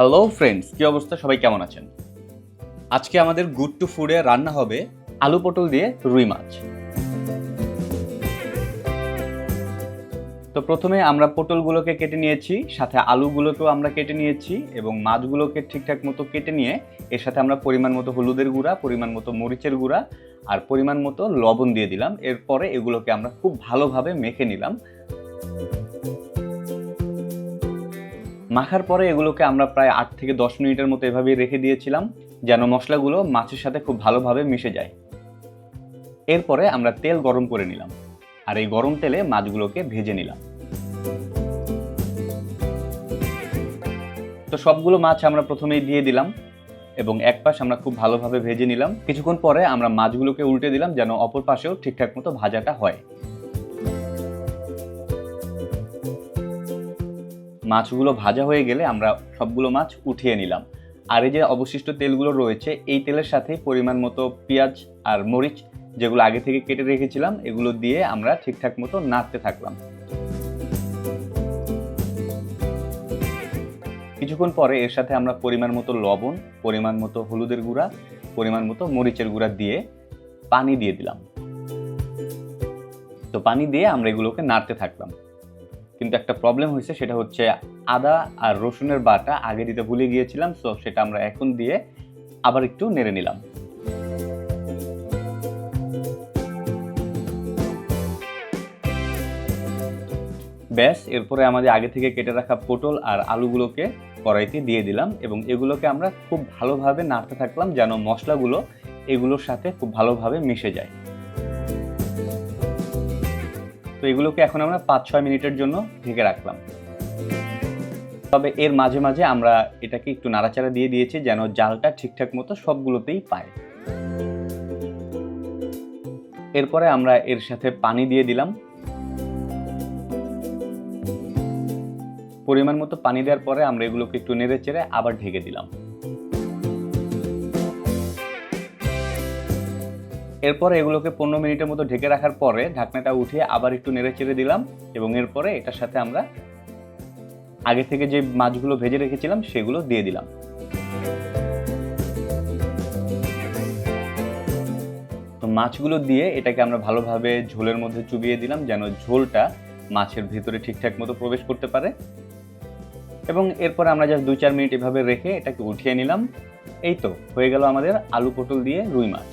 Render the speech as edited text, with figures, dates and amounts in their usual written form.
Hello friends, কি অবস্থা? সবাই কেমন আছেন? আজকে আমাদের গুড টু ফুডে রান্না হবে আলু পটল দিয়ে রুই মাছ। তো প্রথমে আমরা পটলগুলোকে কেটে নিয়েছি, সাথে আলুগুলোকেও আমরা কেটে নিয়েছি এবং মাছগুলোকে ঠিকঠাক মতো কেটে নিয়ে এর সাথে আমরা পরিমাণ মতো হলুদের গুঁড়া, পরিমাণ মতো মরিচের গুঁড়া আর পরিমাণ মতো লবণ দিয়ে দিলাম। এরপরে এগুলোকে আমরা খুব ভালোভাবে মেখে নিলাম। মাখার পরে এগুলোকে আমরা প্রায় 8 থেকে 10 মিনিটের মতো এভাবেই রেখে দিয়েছিলাম, যেন মশলাগুলো মাছের সাথে খুব ভালোভাবে মিশে যায়। এরপরে আমরা তেল গরম করে নিলাম আর এই গরম তেলে মাছগুলোকে ভেজে নিলাম। তো সবগুলো মাছ আমরা প্রথমেই দিয়ে দিলাম এবং এক পাশ আমরা খুব ভালোভাবে ভেজে নিলাম। কিছুক্ষণ পরে আমরা মাছগুলোকে উল্টে দিলাম যেন অপর পাশেও ঠিকঠাক মতো ভাজাটা হয়। মাছগুলো ভাজা হয়ে গেলে আমরা সবগুলো মাছ উঠিয়ে নিলাম। আর এই যে অবশিষ্ট তেলগুলো রয়েছে, এই তেলের সাথে পরিমাণ মতো পেঁয়াজ আর মরিচ যেগুলো আগে থেকে কেটে রেখেছিলাম এগুলো দিয়ে আমরা ঠিকঠাক মতো নাড়তে থাকলাম। কিছুক্ষণ পরে এর সাথে আমরা পরিমাণ মতো লবণ, পরিমাণ মতো হলুদের গুঁড়া, পরিমাণ মতো মরিচের গুঁড়া দিয়ে পানি দিয়ে দিলাম। তো পানি দিয়ে আমরা এগুলোকে নাড়তে থাকলাম। কিন্তু একটা প্রবলেম হয়েছে, সেটা হচ্ছে আদা আর রসুনের বাটা আগে দিতে ভুলে গিয়েছিলাম। সো সেটা আমরা এখন দিয়ে আবার একটু নেড়ে নিলাম। ব্যাস, এরপরে আমাদের আগে থেকে কেটে রাখা পটল আর আলুগুলোকে কড়াইতে দিয়ে দিলাম এবং এগুলোকে আমরা খুব ভালোভাবে নাড়তে থাকলাম যেন মশলাগুলো এগুলোর সাথে খুব ভালোভাবে মিশে যায়। তো এগুলোকে এখন আমরা 5-6 মিনিটের জন্য ঢেকে রাখলাম। তবে এর মাঝে মাঝে আমরা এটাকে একটু নাড়াচাড়া দিয়ে দিয়েছি যেন জালটা ঠিকঠাক মতো সবগুলোতেই পায়। এরপরে আমরা এর সাথে পানি দিয়ে দিলাম। পরিমাণ মতো পানি দেওয়ার পরে আমরা এগুলোকে একটু নেড়ে চেড়ে আবার ঢেকে দিলাম। এরপরে এগুলোকে 15 মিনিটের মতো ঢেকে রাখার পরে ঢাকনাটা উঠিয়ে আবার একটু নেড়ে চেড়ে দিলাম এবং এরপরে এটার সাথে আমরা আগে থেকে যে মাছগুলো ভেজে রেখেছিলাম সেগুলো দিয়ে দিলাম। তো মাছগুলো দিয়ে এটাকে আমরা ভালোভাবে ঝোলের মধ্যে চুবিয়ে দিলাম যেন ঝোলটা মাছের ভেতরে ঠিকঠাক মতো প্রবেশ করতে পারে এবং এরপরে আমরা জাস্ট 2-4 মিনিট এভাবে রেখে এটাকে উঠিয়ে নিলাম। এই তো হয়ে গেল আমাদের আলু পটল দিয়ে রুই মাছ।